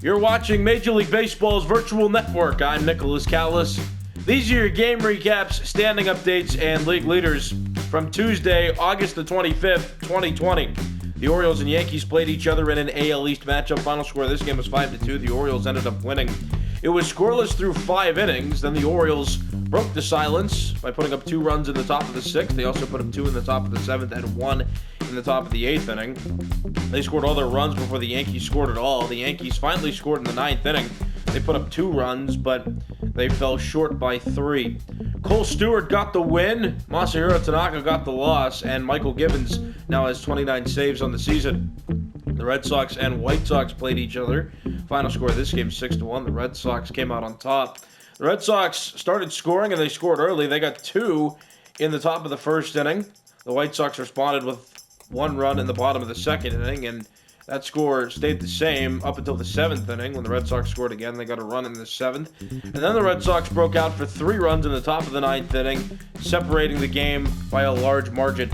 You're watching Major League Baseball's virtual network. I'm Nicholas Callis. These are your game recaps, standing updates, and league leaders from Tuesday, August the 25th, 2020. The Orioles and Yankees played each other in an AL East matchup. Final score of this game was 5-2. The Orioles ended up winning. It was scoreless through 5 innings. Then the Orioles broke the silence by putting up 2 runs in the top of the 6th. They also put up 2 in the top of the 7th and 1 in the top of the 8th inning. They scored all their runs before the Yankees scored at all. The Yankees finally scored in the 9th inning. They put up 2 runs, but they fell short by 3. Cole Stewart got the win, Masahiro Tanaka got the loss, and Michael Gibbons now has 29 saves on the season. The Red Sox and White Sox played each other. Final score of this game, 6-1. The Red Sox came out on top. The Red Sox started scoring, and they scored early. They got 2 in the top of the 1st inning. The White Sox responded with 1 run in the bottom of the 2nd inning, and that score stayed the same up until the 7th inning when the Red Sox scored again. They got a run in the 7th. And then the Red Sox broke out for 3 runs in the top of the 9th inning, separating the game by a large margin.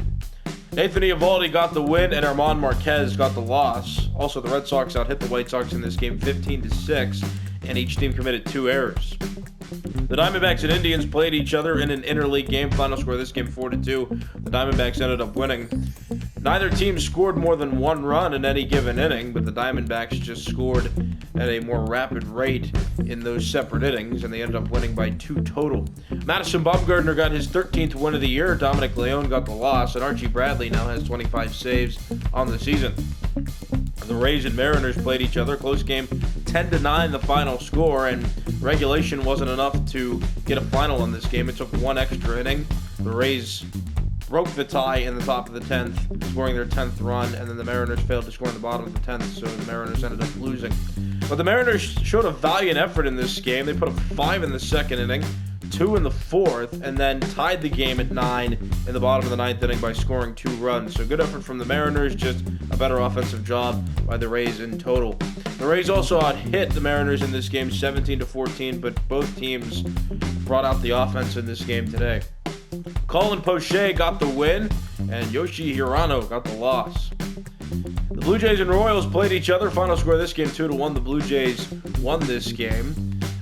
Nathan Eovaldi got the win, and German Marquez got the loss. Also, the Red Sox out-hit the White Sox in this game 15-6, and each team committed 2 errors. The Diamondbacks and Indians played each other in an interleague game. Final score of this game, 4-2. The Diamondbacks ended up winning. Neither team scored more than 1 run in any given inning, but the Diamondbacks just scored at a more rapid rate in those separate innings, and they ended up winning by 2 total. Madison Bumgarner got his 13th win of the year. Dominic Leone got the loss, and Archie Bradley now has 25 saves on the season. The Rays and Mariners played each other. Close game, 10-9 the final score, and regulation wasn't enough to get a final in this game. It took 1 extra inning. The Rays broke the tie in the top of the 10th, scoring their 10th run, and then the Mariners failed to score in the bottom of the 10th, so the Mariners ended up losing. But the Mariners showed a valiant effort in this game. They put up 5 in the 2nd inning, 2 in the 4th, and then tied the game at 9 in the bottom of the 9th inning by scoring 2 runs. So good effort from the Mariners, just a better offensive job by the Rays in total. The Rays also out-hit the Mariners in this game 17-14, but both teams brought out the offense in this game today. Colin Poche got the win, and Yoshi Hirano got the loss. The Blue Jays and Royals played each other. Final score of this game, 2-1. The Blue Jays won this game.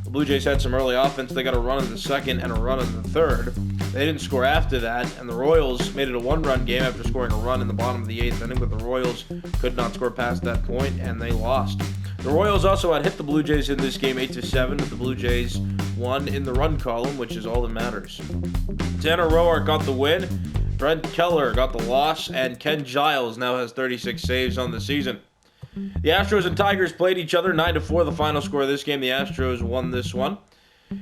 The Blue Jays had some early offense. They got a run in the 2nd and a run in the 3rd. They didn't score after that, and the Royals made it a 1-run game after scoring a run in the bottom of the 8th inning, but the Royals could not score past that point, and they lost. The Royals also had hit the Blue Jays in this game 8-7, but the Blue Jays won in the run column, which is all that matters. Tanner Roark got the win, Brent Keller got the loss, and Ken Giles now has 36 saves on the season. The Astros and Tigers played each other 9-4, the final score of this game. The Astros won this one.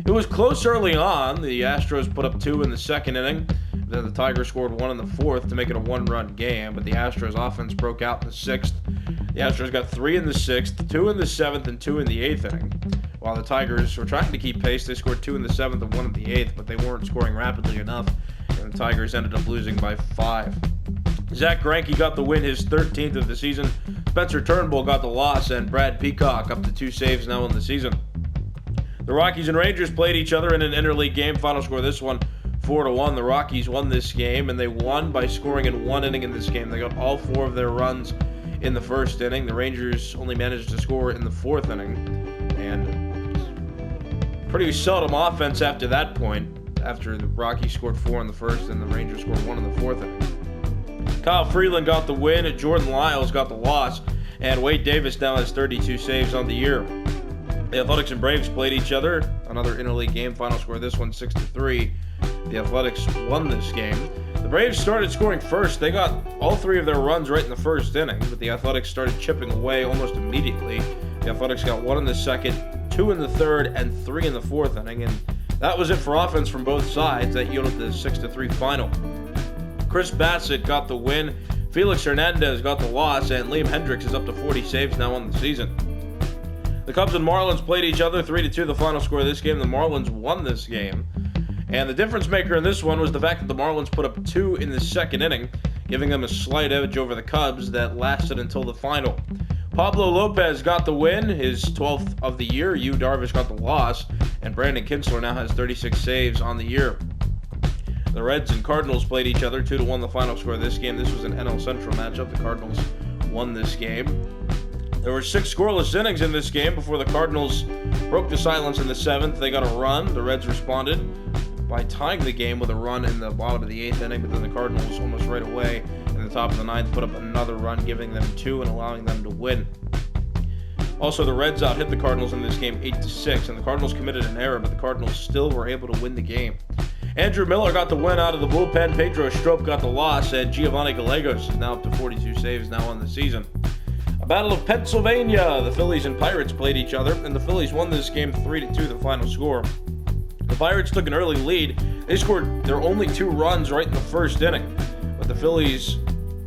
It was close early on. The Astros put up 2 in the 2nd inning. Then the Tigers scored 1 in the 4th to make it a 1-run game, but the Astros offense broke out in the 6th. The Astros got 3 in the 6th, 2 in the 7th, and 2 in the 8th inning. While the Tigers were trying to keep pace, they scored 2 in the 7th and 1 in the 8th, but they weren't scoring rapidly enough, and the Tigers ended up losing by 5. Zach Greinke got the win, his 13th of the season. Spencer Turnbull got the loss, and Brad Peacock up to 2 saves now in the season. The Rockies and Rangers played each other in an interleague game. Final score of this one, 4-1. The Rockies won this game, and they won by scoring in 1 inning in this game. They got all 4 of their runs in the 1st inning. The Rangers only managed to score in the 4th inning, and pretty seldom offense after that point, after the Rockies scored 4 in the 1st and the Rangers scored 1 in the 4th inning. Kyle Freeland got the win, Jordan Lyles got the loss, and Wade Davis now has 32 saves on the year. The Athletics and Braves played each other. Another interleague game. Final score of this one, 6-3. The Athletics won this game. The Braves started scoring first. They got all 3 of their runs right in the 1st inning, but the Athletics started chipping away almost immediately. The Athletics got 1 in the 2nd, 2 in the 3rd, and 3 in the 4th inning, and that was it for offense from both sides. That yielded the 6-3 final. Chris Bassett got the win. Felix Hernandez got the loss, and Liam Hendricks is up to 40 saves now on the season. The Cubs and Marlins played each other 3-2, the final score of this game. The Marlins won this game. And the difference maker in this one was the fact that the Marlins put up 2 in the 2nd inning, giving them a slight edge over the Cubs that lasted until the final. Pablo Lopez got the win, his 12th of the year. Yu Darvish got the loss, and Brandon Kinsler now has 36 saves on the year. The Reds and Cardinals played each other 2-1, the final score of this game. This was an NL Central matchup. The Cardinals won this game. There were 6 scoreless innings in this game before the Cardinals broke the silence in the 7th. They got a run. The Reds responded by tying the game with a run in the bottom of the 8th inning, but then the Cardinals almost right away in the top of the 9th put up another run, giving them 2 and allowing them to win. Also, the Reds out-hit the Cardinals in this game 8-6, and the Cardinals committed an error, but the Cardinals still were able to win the game. Andrew Miller got the win out of the bullpen, Pedro Strop got the loss, and Giovanni Gallegos is now up to 42 saves now on the season. A battle of Pennsylvania. The Phillies and Pirates played each other, and the Phillies won this game 3-2, the final score. The Pirates took an early lead. They scored their only 2 runs right in the first inning, but the Phillies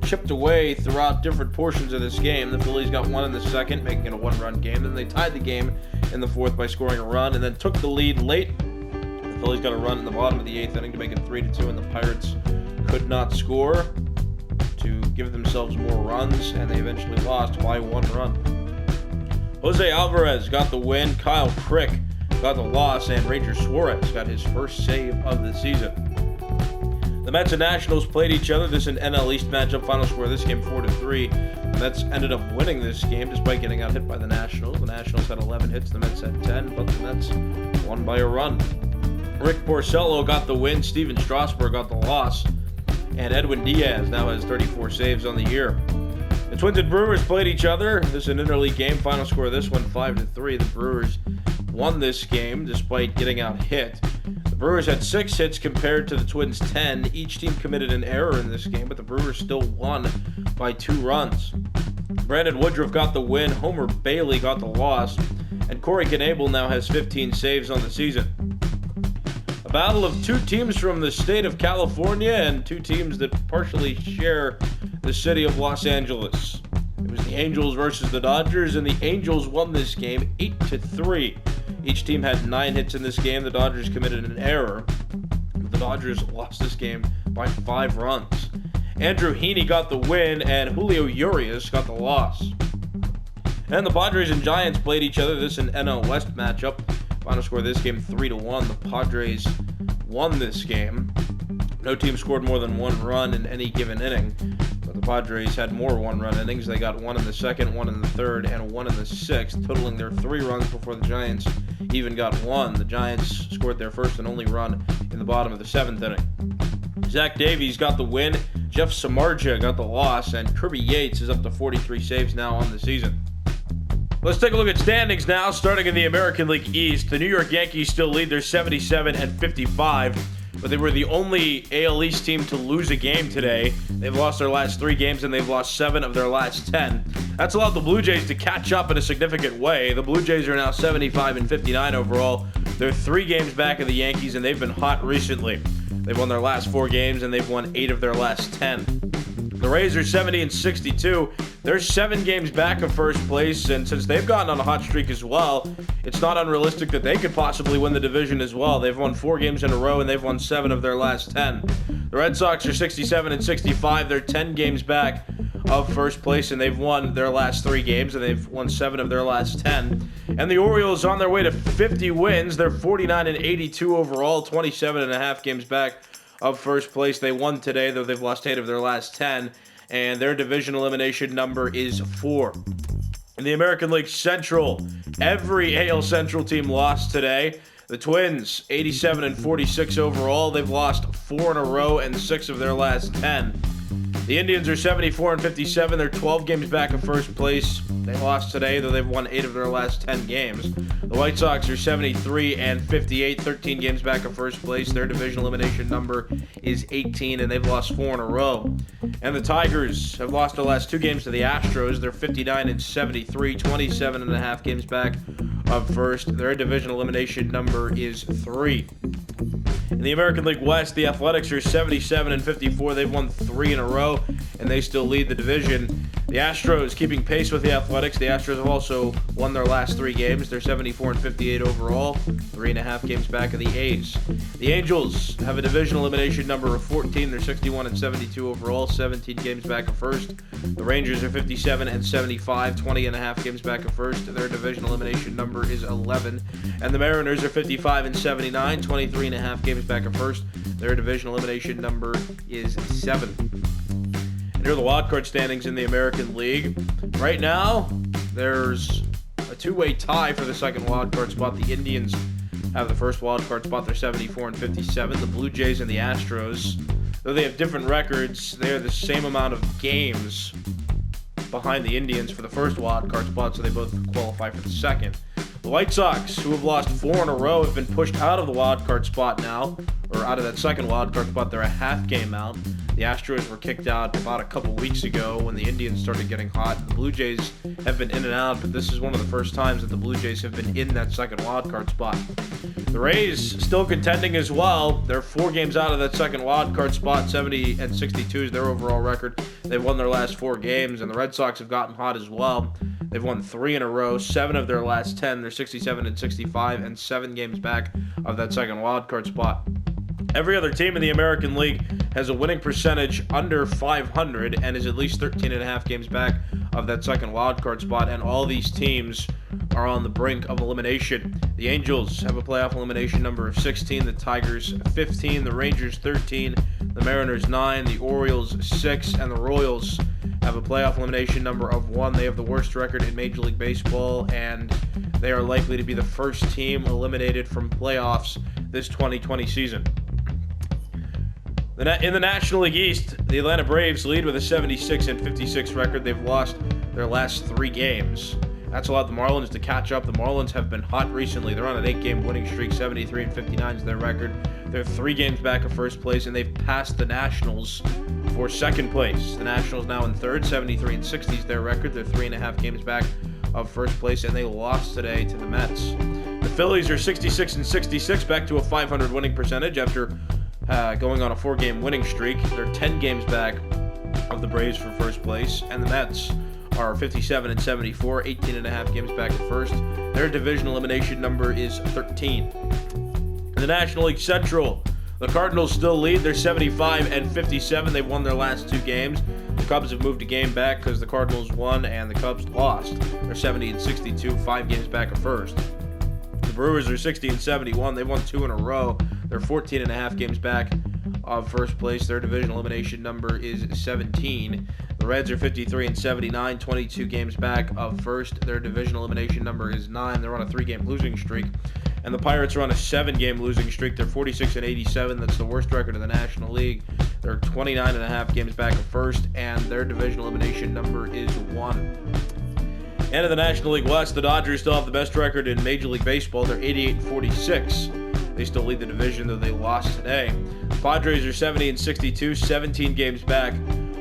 chipped away throughout different portions of this game. The Phillies got 1 in the second, making it a 1-run game. Then they tied the game in the 4th by scoring a run, and then took the lead late. The Phillies got a run in the bottom of the 8th inning to make it 3-2, and the Pirates could not score to give themselves more runs, and they eventually lost by 1 run. Jose Alvarez got the win, Kyle Crick got the loss, and Ranger Suarez got his first save of the season. The Mets and Nationals played each other. This is an NL East matchup. Final score of this game 4-3. The Mets ended up winning this game despite getting out hit by the Nationals. The Nationals had 11 hits, the Mets had 10, but the Mets won by a run. Rick Porcello got the win, Steven Strasburg got the loss, and Edwin Diaz now has 34 saves on the year. The Twins and Brewers played each other. This is an interleague game. Final score of this one 5-3. The Brewers won this game despite getting out hit. The Brewers had 6 hits compared to the Twins' 10. Each team committed an error in this game, but the Brewers still won by 2 runs. Brandon Woodruff got the win, Homer Bailey got the loss, and Corey Knebel now has 15 saves on the season. A battle of 2 teams from the state of California and 2 teams that partially share the city of Los Angeles. It was the Angels versus the Dodgers, and the Angels won this game 8-3. Each team had 9 hits in this game. The Dodgers committed an error. The Dodgers lost this game by 5 runs. Andrew Heaney got the win, and Julio Urias got the loss. And the Padres and Giants played each other. This is an NL West matchup. Final score of this game 3-1. The Padres won this game. No team scored more than 1 run in any given inning, but the Padres had more 1-run innings. They got 1 in the 2nd, 1 in the 3rd, and 1 in the 6th, totaling their 3 runs before the Giants even got 1. The Giants scored their first and only run in the bottom of the 7th inning. Zach Davies got the win, Jeff Samardzija got the loss, and Kirby Yates is up to 43 saves now on the season. Let's take a look at standings now, starting in the American League East. The New York Yankees still lead. They're 77-55, but they were the only AL East team to lose a game today. They've lost their last 3 games, and they've lost 7 of their last 10. That's allowed the Blue Jays to catch up in a significant way. The Blue Jays are now 75-59 overall. They're 3 games back of the Yankees, and they've been hot recently. They've won their last 4 games, and they've won 8 of their last 10. The Rays are 70-62. They're 7 games back of first place, and since they've gotten on a hot streak as well, it's not unrealistic that they could possibly win the division as well. They've won 4 games in a row, and they've won 7 of their last 10. The Red Sox are 67-65. They're 10 games back of first place, and they've won their last 3 games, and they've won 7 of their last 10. And the Orioles on their way to 50 wins. They're 49-82 overall, 27.5 games back of first place. They won today, though they've lost 8 of their last 10, and their division elimination number is 4. In the American League Central, every AL Central team lost today. The Twins, 87-46 overall. They've lost 4 in a row and 6 of their last 10. The Indians are 74-57. They're 12 games back of first place. They lost today, though they've won 8 of their last 10 games. The White Sox are 73-58, 13 games back of first place. Their division elimination number is 18, and they've lost 4 in a row. And the Tigers have lost their last 2 games to the Astros. They're 59-73, 27.5 games back of first. Their division elimination number is 3. In the American League West, the Athletics are 77-54. They've won 3 in a row, and they still lead the division. The Astros keeping pace with the Athletics. The Astros have also won their last 3 games. They're 74-58 overall, 3.5 games back of the A's. The Angels have a division elimination number of 14. They're 61-72 overall, 17 games back of first. The Rangers are 57-75, 20.5 games back of first. Their division elimination number is 11. And the Mariners are 55-79, 23.5 games back of first. Their division elimination number is 7. And here are the wildcard standings in the American League. Right now, there's a two-way tie for the second wildcard spot. The Indians have the first wildcard spot. They're 74 and 57. The Blue Jays and the Astros, though they have different records, they are the same amount of games behind the Indians for the first wildcard spot, so they both qualify for the second. The White Sox, who have lost 4 in a row, have been pushed out of the wildcard spot now, or out of that second wildcard spot. They're a half game out. The Astros were kicked out about a couple weeks ago when the Indians started getting hot. The Blue Jays have been in and out, but this is one of the first times that the Blue Jays have been in that second wildcard spot. The Rays still contending as well. They're 4 games out of that second wildcard spot. 70 and 62 is their overall record. They've won their last 4 games, and the Red Sox have gotten hot as well. They've won 3 in a row, 7 of their last 10. They're 67 and 65, and 7 games back of that second wildcard spot. Every other team in the American League has a winning percentage under 500 and is at least 13.5 games back of that second wildcard spot, and all these teams are on the brink of elimination. The Angels have a playoff elimination number of 16, the Tigers 15, the Rangers 13, the Mariners 9, the Orioles 6, and the Royals have a playoff elimination number of 1. They have the worst record in Major League Baseball, and they are likely to be the first team eliminated from playoffs this 2020 season. In the National League East, the Atlanta Braves lead with a 76 and 56 record. They've lost their last 3 games. That's allowed the Marlins to catch up. The Marlins have been hot recently. They're on an 8-game winning streak. 73 and 59 is their record. They're 3 games back of first place, and they've passed the Nationals for second place. The Nationals now in third. 73 and 60 is their record. They're 3.5 games back of first place, and they lost today to the Mets. The Phillies are 66 and 66, back to a 500 winning percentage after going on a 4-game winning streak. They're 10 games back of the Braves for first place, and the Mets are 57 and 74, 18.5 games back at first. Their division elimination number is 13. In the National League Central, the Cardinals still lead. They're 75 and 57. They've won their last 2 games. The Cubs have moved a game back because the Cardinals won and the Cubs lost. They're 70 and 62, 5 games back at first. The Brewers are 60 and 71. They've won 2 in a row. They're 14.5 games back of first place. Their division elimination number is 17. The Reds are 53 and 79, 22 games back of first. Their division elimination number is 9. They're on a 3-game losing streak. And the Pirates are on a 7-game losing streak. They're 46 and 87. That's the worst record in the National League. They're 29.5 games back of first, and their division elimination number is 1. And in the National League West, the Dodgers still have the best record in Major League Baseball. They're 88 and 46. They still lead the division, though they lost today. The Padres are 70 and 62, 17 games back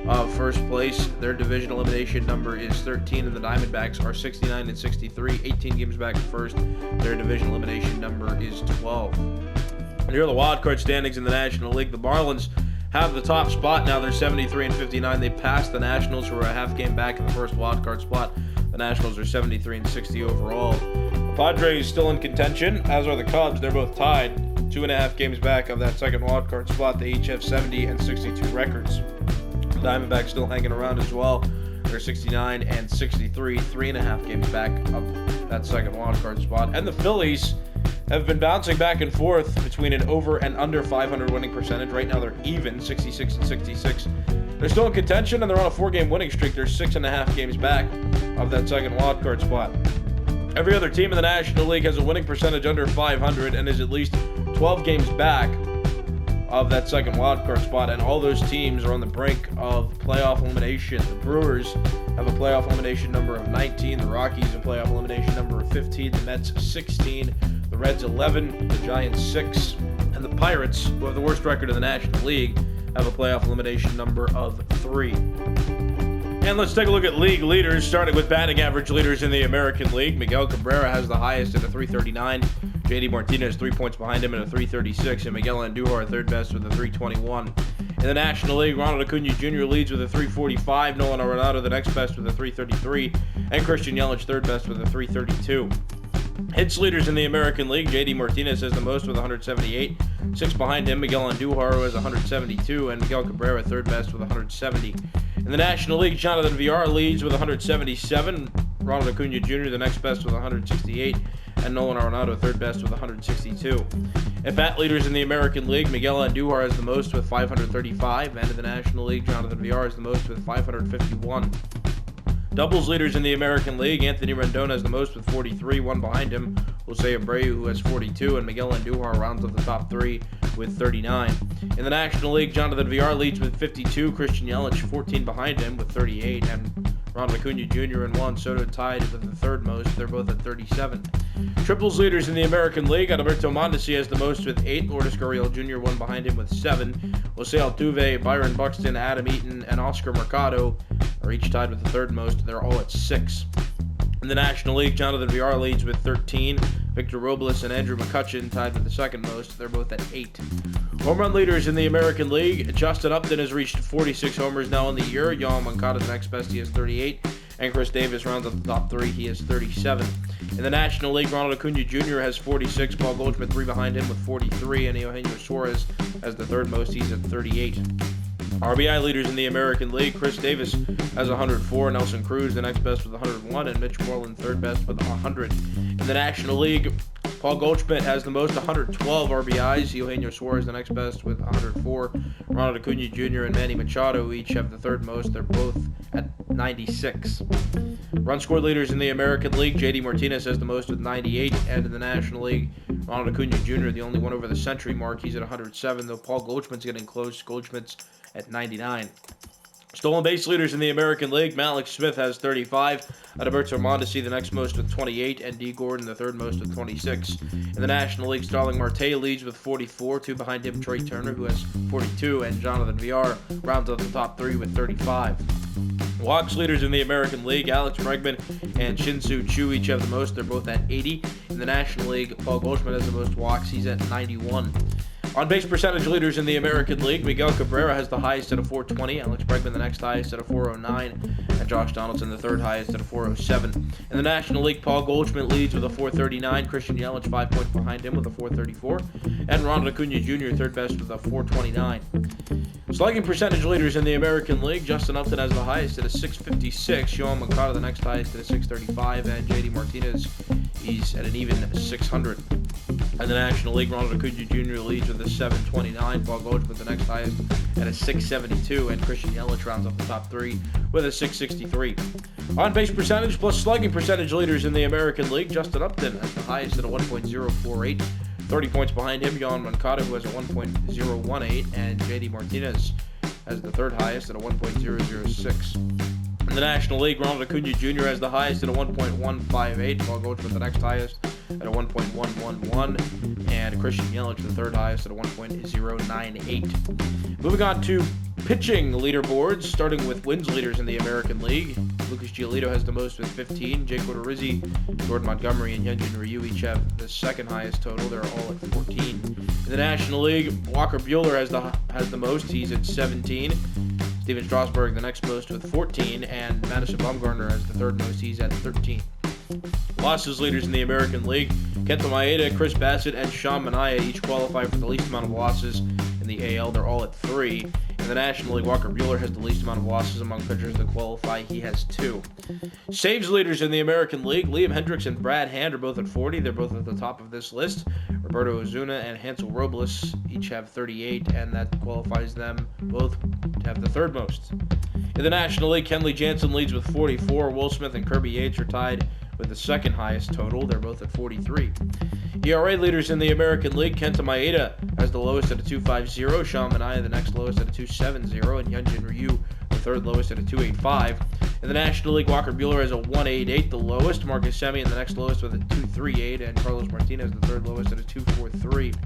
of first place. Their division elimination number is 13, and the Diamondbacks are 69 and 63, 18 games back at first. Their division elimination number is 12. And here are the wild card standings in the National League. The Marlins have the top spot now. They're 73 and 59. They passed the Nationals, who are a half game back in the first wild card spot. The Nationals are 73 and 60 overall. The Padres still in contention, as are the Cubs. They're both tied, 2.5 games back of that second wild card spot. They each have 70 and 62 records. The Diamondbacks still hanging around as well. They're 69 and 63, 3.5 games back of that second wild card spot. And the Phillies have been bouncing back and forth between an over and under 500 winning percentage. Right now they're even, 66 and 66. They're still in contention, and they're on a 4-game winning streak. They're 6.5 games back of that second wild card spot. Every other team in the National League has a winning percentage under 500 and is at least 12 games back of that second wild card spot, and all those teams are on the brink of playoff elimination. The Brewers have a playoff elimination number of 19, the Rockies a playoff elimination number of 15, the Mets 16, the Reds 11, the Giants 6, and the Pirates, who have the worst record in the National League, have a playoff elimination number of 3. And let's take a look at league leaders, starting with batting average leaders in the American League. Miguel Cabrera has the highest at a .339. JD Martinez 3 points behind him at a .336, and Miguel Andujar third best with a .321. In the National League, Ronald Acuna Jr. leads with a .345, Nolan Arenado the next best with a .333, and Christian Yelich third best with a .332. Hits leaders in the American League, JD Martinez has the most with 178. 6 behind him, Miguel Andujar has 172, and Miguel Cabrera third best with 170. In the National League, Jonathan Villar leads with 177. Ronald Acuna Jr. the next best with 168, and Nolan Arenado third best with 162. At bat leaders in the American League, Miguel Andujar has the most with 535, and in the National League, Jonathan Villar has the most with 551. Doubles leaders in the American League, Anthony Rendon has the most with 43, one behind him, Jose Abreu, who has 42, and Miguel Andujar rounds up the top three with 39. In the National League, Jonathan Villar leads with 52, Christian Yelich 14 behind him with 38, and Ronald Acuna Jr. and Juan Soto tied with the third most. They're both at 37. Triples leaders in the American League, Adalberto Mondesi has the most with 8, Lourdes Gurriel Jr. one behind him with 7, Jose Altuve, Byron Buxton, Adam Eaton, and Oscar Mercado are each tied with the third most. They're all at 6. In the National League, Jonathan Villar leads with 13. Victor Robles and Andrew McCutchen tied with the second most. They're both at 8. Home run leaders in the American League, Justin Upton has reached 46 homers now in the year. Yohan Moncada, the next best, he has 38. And Chris Davis rounds up the top 3. He has 37. In the National League, Ronald Acuna Jr. has 46. Paul Goldschmidt 3 behind him with 43. And Eugenio Suarez has the third most. He's at 38. RBI leaders in the American League, Chris Davis has 104, Nelson Cruz the next best with 101, and Mitch Moreland third best with 100. In the National League, Paul Goldschmidt has the most, 112 RBIs, Eugenio Suarez the next best with 104, Ronald Acuna Jr. and Manny Machado each have the third most. They're both at 96. Run scored leaders in the American League, JD Martinez has the most with 98, and in the National League, Ronald Acuna Jr., the only one over the century mark, he's at 107, though Paul Goldschmidt's getting close. Goldschmidt's at 99. Stolen base leaders in the American League, Malik Smith has 35, Adalberto Mondesi the next most with 28, and D. Gordon the third most with 26. In the National League, Starling Marte leads with 44, 2 behind him, Trey Turner, who has 42, and Jonathan Villar rounds up the top 3 with 35. Walks leaders in the American League, Alex Bregman and Shin-Soo Choo each have the most. They're both at 80. In the National League, Paul Goldschmidt has the most walks. He's at 91. On-base percentage leaders in the American League, Miguel Cabrera has the highest at a 420, Alex Bregman the next highest at a 409, and Josh Donaldson the third highest at a 407. In the National League, Paul Goldschmidt leads with a 439, Christian Yelich 5 points behind him with a 434, and Ronald Acuna Jr. third best with a 429. Slugging percentage leaders in the American League, Justin Upton has the highest at a 656, Yohan Moncada the next highest at a 635, and JD Martinez, he's at an even 600. In the National League, Ronald Acuna Jr. leads with a 729, Paul Goldschmidt the next highest at a 672, and Christian Yelich rounds up the top 3 with a 663. On-base percentage plus slugging percentage leaders in the American League, Justin Upton has the highest at a 1.048, 30 points behind him, Yohan Moncada, who has a 1.018, and JD Martinez has the third highest at a 1.006. In the National League, Ronald Acuna Jr. has the highest at a 1.158, Paul Goldschmidt the next highest at a 1.111, and Christian Yelich the third highest at a 1.098. Moving on to pitching leaderboards, starting with wins leaders in the American League. Lucas Giolito has the most with 15. Jake Odorizzi, Jordan Montgomery, and Hyunjin Ryu each have the second highest total. They're all at 14. In the National League, Walker Buehler has the most. He's at 17. Steven Strasburg the next most with 14, and Madison Bumgarner has the third most. He's at 13. Losses leaders in the American League, Kenta Maeda, Chris Bassett, and Sean Manaea each qualify for the least amount of losses in the AL. They're all at 3. In the National League, Walker Buehler has the least amount of losses among pitchers that qualify. He has 2. Saves leaders in the American League, Liam Hendricks and Brad Hand are both at 40. They're both at the top of this list. Roberto Ozuna and Hansel Robles each have 38, and that qualifies them both to have the third most. In the National League, Kenley Jansen leads with 44. Will Smith and Kirby Yates are tied with the second highest total. They're both at 43. ERA leaders in the American League, Kenta Maeda has the lowest at a 2.50, Sean Manaea the next lowest at a 2.70, and Hyunjin Ryu the third lowest at a 2.85. In the National League, Walker Buehler has a 1.88, the lowest. Marcus Semien the next lowest with a 2.38, and Carlos Martinez the third lowest at a 2.43.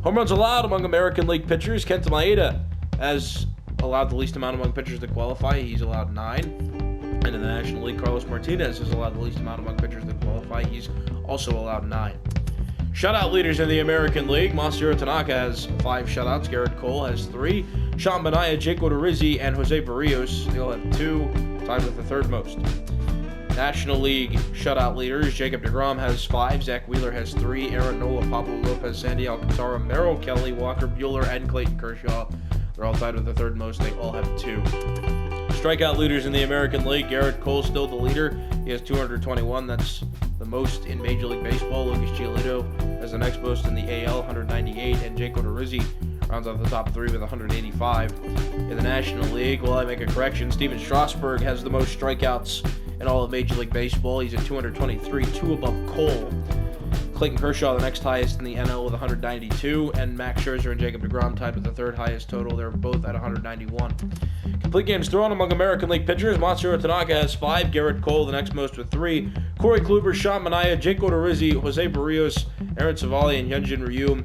Home runs allowed among American League pitchers, Kenta Maeda has allowed the least amount among pitchers to qualify. He's allowed 9. And in the National League, Carlos Martinez has allowed the least amount among pitchers that qualify. He's also allowed 9. Shutout leaders in the American League, Masahiro Tanaka has 5 shutouts. Garrett Cole has 3. Sean Manaea, Jake Odorizzi, and Jose Barrios, they all have 2, tied with the third most. National League shutout leaders, Jacob deGrom has 5. Zach Wheeler has 3. Aaron Nola, Pablo Lopez, Sandy Alcantara, Merrill Kelly, Walker Buehler, and Clayton Kershaw. They're all tied with the third most. They all have 2. Strikeout leaders in the American League, Garrett Cole still the leader. He has 221. That's the most in Major League Baseball. Lucas Giolito has the next most in the AL, 198, and Jake Odorizzi rounds off the top 3 with 185. In the National League, well, I make a correction. Steven Strasburg has the most strikeouts in all of Major League Baseball. He's at 223, 2 above Cole. Clayton Kershaw, the next highest in the NL with 192, and Max Scherzer and Jacob deGrom tied with the third highest total. They're both at 191. Complete games thrown among American League pitchers. Masahiro Tanaka has 5, Garrett Cole the next most with 3, Corey Kluber, Sean Manaea, Jake Odorizzi, Jose Barrios, Aaron Savali, and Hyunjin Ryu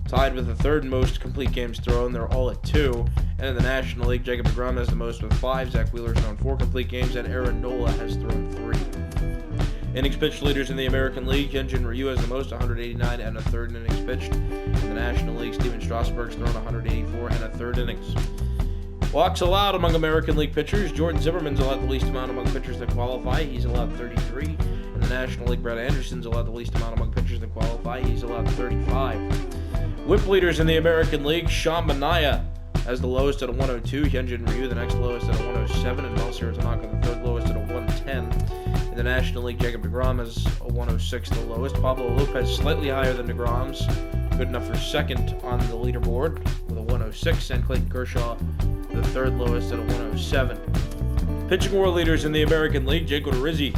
tied with the third most complete games thrown. They're all at 2. And in the National League, Jacob deGrom has the most with 5, Zach Wheeler's thrown 4 complete games, and Aaron Nola has thrown 3. Innings pitched leaders in the American League, Hyunjin Ryu has the most, 189 and a third innings pitched. In the National League, Steven Strasburg's thrown 184 and a third innings. Walks allowed among American League pitchers. Jordan Zimmerman's allowed the least amount among pitchers that qualify. He's allowed 33. In the National League, Brett Anderson's allowed the least amount among pitchers that qualify. He's allowed 35. Whip leaders in the American League, Sean Manaea has the lowest at a 102. Hyunjin Ryu the next lowest at a 107. And Masahiro Tanaka the third lowest at a 110. In the National League, Jacob deGrom has a 106, the lowest. Pablo Lopez slightly higher than deGrom's, good enough for second on the leaderboard with a 106, and Clayton Kershaw the third lowest at a 107. Pitching war leaders in the American League, Jake Odorizzi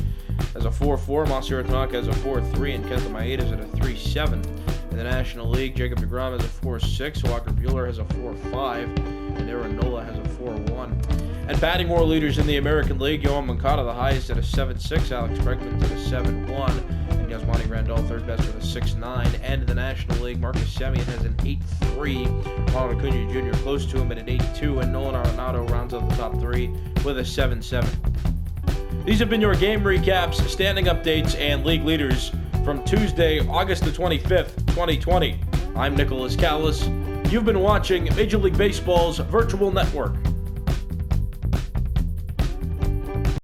has a 4.4, Masahiro Tanaka has a 4.3, and Kenta Maeda is at a 3.7. In the National League, Jacob deGrom has a 4.6, Walker Buehler has a 4.5, and Aaron Nola has a 4.1. And batting war leaders in the American League, Yohan Moncada the highest at a 7.6, Alex Bregman's at a 7.1, and Yasmani Grandal third best with a 6.9. And in the National League, Marcus Semien has an 8.3, Ronald Acuna Jr. close to him at an 8.2, and Nolan Arenado rounds out the top 3 with a 7.7. These have been your game recaps, standing updates, and league leaders from Tuesday, August the 25th, 2020. I'm Nicholas Callis. You've been watching Major League Baseball's virtual network.